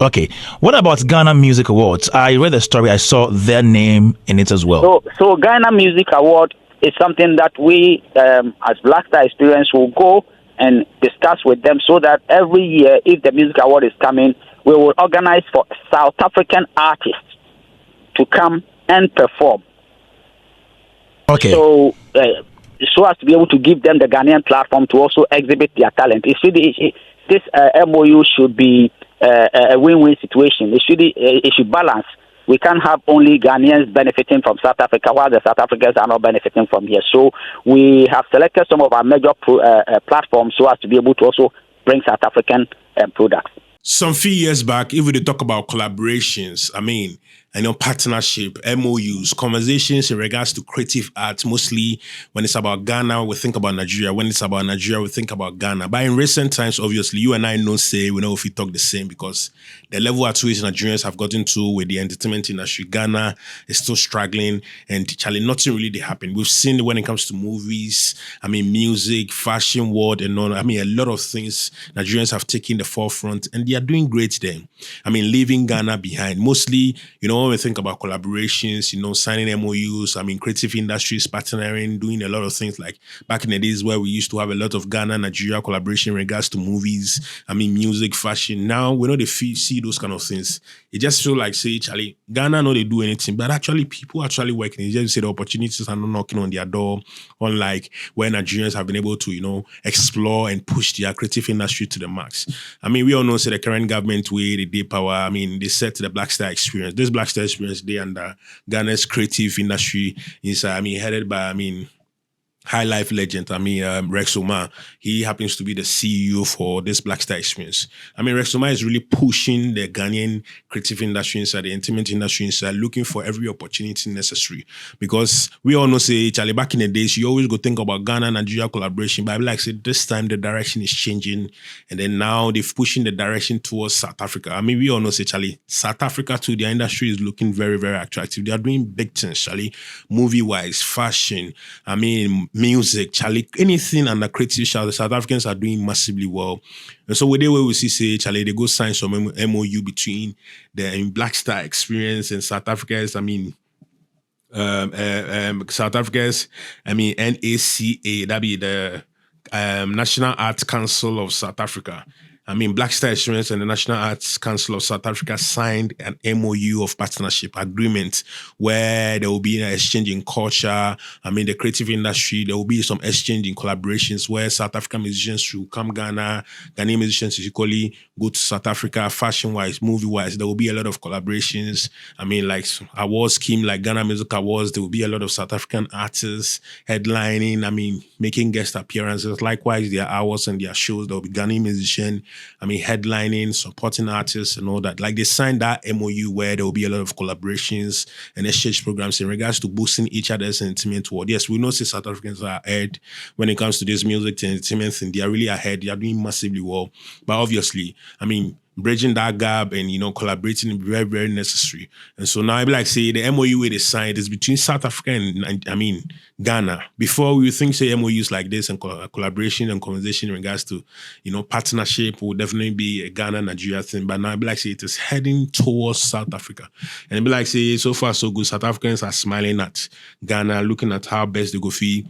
Okay. What about Ghana Music Awards? I read the story. I saw their name in it as well. So Ghana Music Award is something that we, as Black Star Experience, will go and discuss with them so that every year, if the music award is coming, we will organize for South African artists to come and perform. Okay. So as to be able to give them the Ghanaian platform to also exhibit their talent. This MoU should be a win-win situation. It should balance. We can't have only Ghanaians benefiting from South Africa while the South Africans are not benefiting from here. So we have selected some of our major platforms so as to be able to also bring South African products. Some few years back, if we talk about collaborations, partnership, MOUs, conversations in regards to creative art, mostly when it's about Ghana, we think about Nigeria. When it's about Nigeria, we think about Ghana. But in recent times, obviously, you and I know if we talk the same because the level at which Nigerians have gotten to with the entertainment industry, Ghana is still struggling and nothing really happened. We've seen when it comes to movies, music, fashion world and all. A lot of things Nigerians have taken the forefront and they are doing great there. Leaving Ghana behind. Mostly, when we think about collaborations, signing MOUs, creative industries, partnering, doing a lot of things like back in the days where we used to have a lot of Ghana-Nigeria collaboration in regards to movies, music, fashion. Now, we know they see those kind of things. It just feels like, Charlie, Ghana know they do anything, but actually people actually working. It's just the opportunities are not knocking on their door, unlike where Nigerians have been able to, explore and push their creative industry to the max. We all know, the current government way, the day power, they set the Black Star Experience. This Black Star Experience, they under Ghana's creative industry is, headed by, high life legend, Rex Omar. He happens to be the CEO for this Black Star Experience. Rex Omar is really pushing the Ghanaian creative industry inside, the entertainment industry inside, looking for every opportunity necessary. Because we all know, Charlie, back in the days, you always go think about Ghana and Nigeria collaboration, but this time the direction is changing. And then now they're pushing the direction towards South Africa. we all know, Charlie, South Africa too, their industry is looking very, very attractive. They are doing big things, Charlie, movie-wise, fashion, music, Charlie, anything under creative, the South Africans are doing massively well. And so with the way we see, Charlie, they go sign some MOU between the Black Star Experience and South Africa's, South Africa's, NACA, that be the National Arts Council of South Africa. Black Star Experience and the National Arts Council of South Africa signed an MOU of partnership agreement where there will be an exchange in culture. The creative industry, there will be some exchange in collaborations where South African musicians should come Ghana, Ghanaian musicians equally go to South Africa, fashion-wise, movie-wise. There will be a lot of collaborations. Like awards scheme, like Ghana Music Awards, there will be a lot of South African artists headlining, making guest appearances. Likewise, their awards and their shows, there will be Ghanaian musicians, headlining, supporting artists and all that. Like they signed that MOU where there will be a lot of collaborations and exchange programs in regards to boosting each other's entertainment world. Yes, we know South Africans are ahead when it comes to this music and entertainment thing. They are really ahead. They are doing massively well. But obviously, bridging that gap and, collaborating is very, very necessary. And so now the MOU where they signed is between South Africa and Ghana. Before we think, MOUs like this and collaboration and conversation in regards to, partnership will definitely be a Ghana-Nigeria thing. But now it is heading towards South Africa. And so far so good. South Africans are smiling at Ghana, looking at how best they go feel,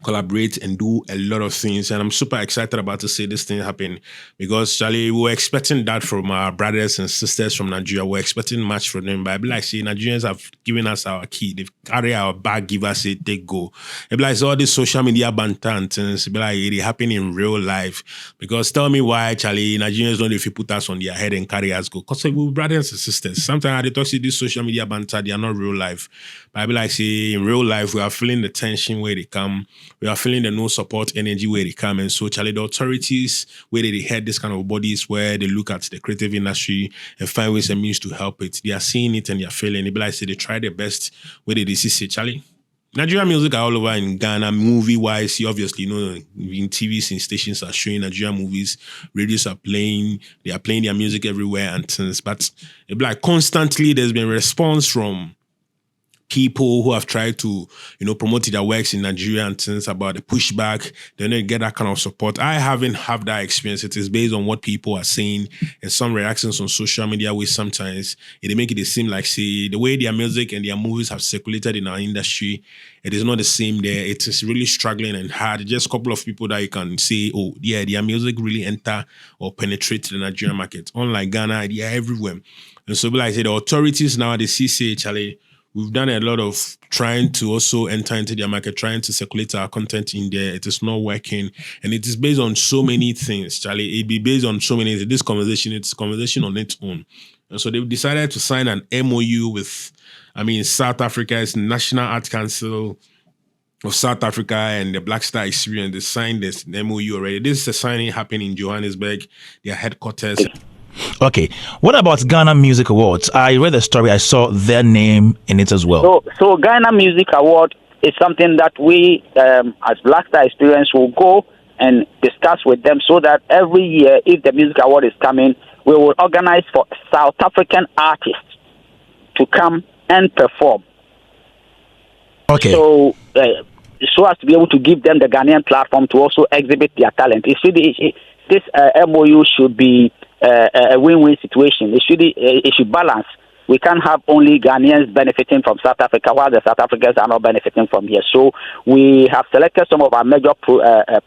collaborate and do a lot of things. And I'm super excited about to see this thing happen because, Charlie, we were expecting that from our brothers and sisters from Nigeria. We're expecting much from them. But Nigerians have given us our key. They've carried our bag, give us a take go. All this social media banter and things, it happen in real life. Because tell me why, Charlie, Nigerians don't if you put us on their head and carry us go. Because we're brothers and sisters. Sometimes they talk to this social media banter, they are not real life. But in real life, we are feeling the tension where they come. We are feeling the no support energy where they come. And so, Charlie, the authorities, where they head this kind of bodies where they look at the creative industry and find ways and means to help it. They are seeing it and they are feeling it. They try their best where they see, Charlie. Nigerian music are all over in Ghana, movie-wise. You obviously know in TVs and stations are showing Nigerian movies. Radios are playing. They are playing their music everywhere and things. But constantly, there's been response from people who have tried to, promote their works in Nigeria and things about the pushback, they don't get that kind of support. I haven't had that experience. It is based on what people are saying and some reactions on social media, which sometimes it make it seem like, see, the way their music and their movies have circulated in our industry, it is not the same there. It is really struggling and hard. Just a couple of people that you can say, oh, yeah, their music really enter or penetrate the Nigerian market. Unlike Ghana, they are everywhere. And so, like I said, the authorities now, they see, say, Charlie, we've done a lot of trying to also enter into their market, trying to circulate our content in there. It is not working. And it is based on so many things, Charlie. It be based on so many things. This conversation, it's a conversation on its own. And so they've decided to sign an MoU with, South Africa's National Arts Council of South Africa and the Black Star Experience. They signed this MoU already. This is a signing happening in Johannesburg, their headquarters. Okay. What about Ghana Music Awards? I read the story. I saw their name in it as well. So Ghana Music Award is something that we, as Black Star Experience, will go and discuss with them so that every year, if the Music Award is coming, we will organize for South African artists to come and perform. Okay. So as to be able to give them the Ghanaian platform to also exhibit their talent. This MoU should be a win-win situation. It should balance. We can't have only Ghanaians benefiting from South Africa while the South Africans are not benefiting from here. So we have selected some of our major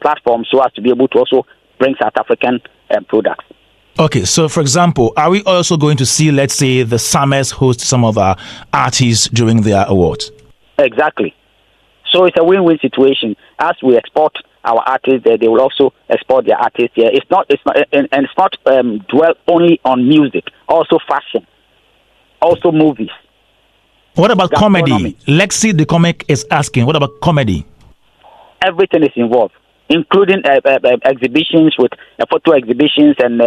platforms so as to be able to also bring South African products. Okay, so for example, are we also going to see, let's say, the Summers host some of our artists during their awards? Exactly. So it's a win-win situation. As we export our artists there, they will also export their artists here. It's not dwell only on music, also fashion, also movies. What about comedy? Lexi the comic is asking, what about comedy? Everything is involved, including exhibitions with photo exhibitions and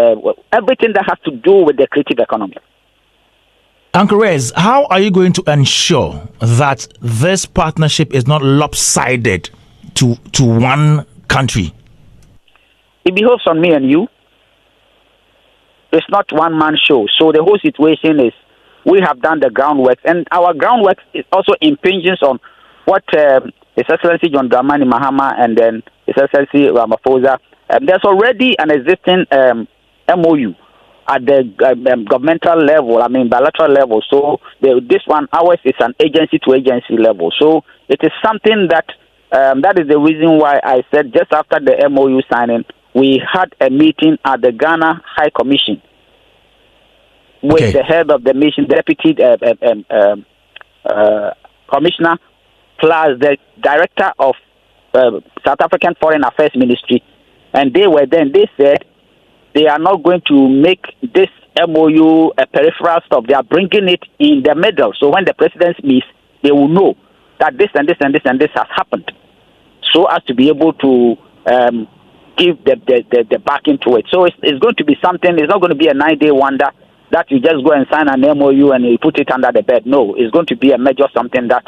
everything that has to do with the creative economy. Uncle Rez, how are you going to ensure that this partnership is not lopsided to one country? It behoves on me and you. It's not one-man show. So the whole situation is we have done the groundwork, and our groundwork is also impinges on what His Excellency John Dramani Mahama and then His Excellency Ramaphosa. There's already an existing MoU at the governmental level, bilateral level. So this one, ours is an agency-to-agency level. So it is something that that is the reason why I said just after the MoU signing, we had a meeting at the Ghana High Commission with the head of the mission, deputy commissioner, plus the director of South African Foreign Affairs Ministry. And they said they are not going to make this MoU a peripheral stuff. They are bringing it in the middle. So when the president meets, they will know that this and this and this and this has happened, so as to be able to give the backing to it. So it's going to be something. It's not going to be a 9-day wonder that you just go and sign an MoU and you put it under the bed. No, it's going to be a major something that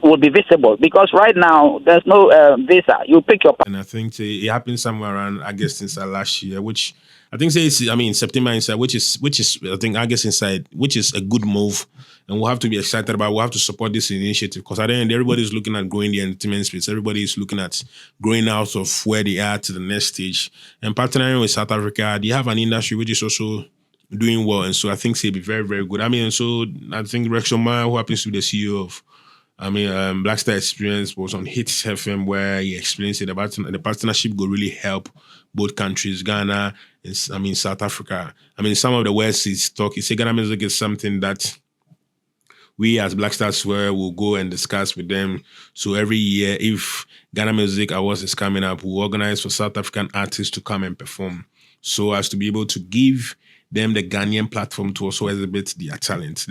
will be visible, because right now there's no visa. You pick your. And I think it happened somewhere around August inside last year, which I think September inside, which is I think August inside, which is a good move, and we'll have to be excited about. We'll have to support this initiative, because at the end everybody's looking at growing the entertainment space. Everybody is looking at growing out of where they are to the next stage, and partnering with South Africa. They have an industry which is also doing well, and so I think it'll be very, very good. So I think Rex Omar, who happens to be the CEO of Black Star Experience, was on Hits FM where he explains it about the partnership will really help both countries, Ghana and South Africa. Some of the words he's talking, he said Ghana music is something that we as Black Stars will go and discuss with them. So every year, if Ghana Music Awards is coming up, we'll organize for South African artists to come and perform, so as to be able to give them the Ghanaian platform to also exhibit their talent.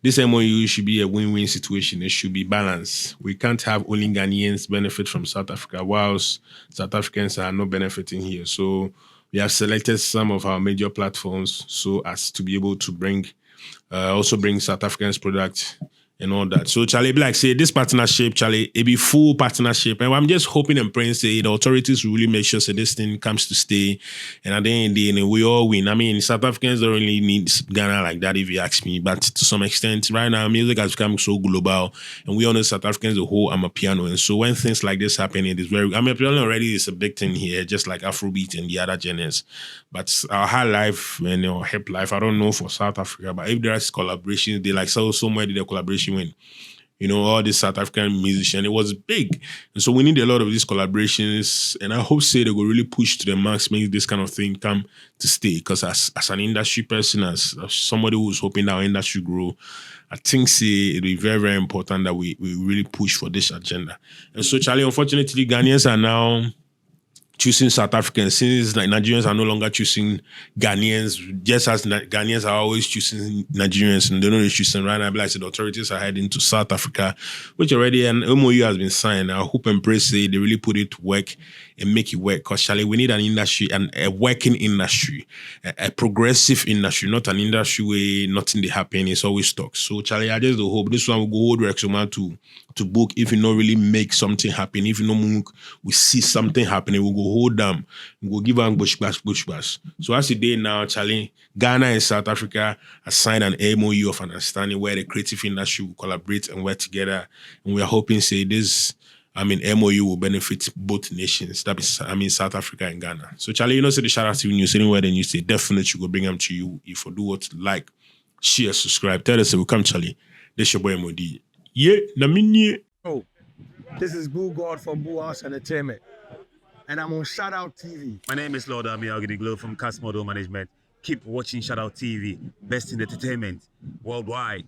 This MoU should be a win-win situation. It should be balanced. We can't have only Ghanaians benefit from South Africa, whilst South Africans are not benefiting here. So we have selected some of our major platforms so as to be able to also bring South Africans' product and all that. So Charlie, like say this partnership, Charlie, it be full partnership. And I'm just hoping and praying say the authorities will really make sure that this thing comes to stay. And at the end of the day, we all win. I mean, South Africans don't really need Ghana like that, if you ask me. But to some extent, right now, music has become so global. And we all know South Africans the whole I'm a piano. And so when things like this happen, it is very, I mean, piano already is a big thing here, just like Afrobeat and the other genres. But our high life and hip life, I don't know for South Africa, but if there's collaborations, they like somewhere did the collaboration win. All these South African musicians, it was big. And so we need a lot of these collaborations. And I hope say they will really push to the max, make this kind of thing come to stay. Because as an industry person, as somebody who's hoping our industry grow, I think say it'll be very, very important that we really push for this agenda. And so, Charlie, unfortunately, Ghanaians are now choosing South Africans, since Nigerians are no longer choosing Ghanaians, just as Ghanaians are always choosing Nigerians, and they're not choosing right now. Like the authorities are heading to South Africa, which already an MoU has been signed. I hope and pray say they really put it to work and make it work. Because Charlie, we need an industry, and a working industry, a progressive industry, not an industry where nothing they happen. It's always stuck. So Charlie, I just hope this one will go hold Rexoma to book. If you not really make something happen, if you know we see something happening, we'll go hold them, we'll give them bush bash. So as today now, Charlie, Ghana and South Africa have signed an MoU of understanding where the creative industry will collaborate and work together. And we are hoping say this, MoU will benefit both nations. That is, South Africa and Ghana. So Charlie, say the Shadout TV news anywhere, then you say definitely we'll bring them to you. If you do what like, share, subscribe, tell us we come, Charlie. This your boy MoD. Yeah, Oh, this is Boo God from Boo House Entertainment, and I'm on Shadout TV. My name is Lord Ami Glow from Cast Model Management. Keep watching Shadout TV, best in entertainment worldwide.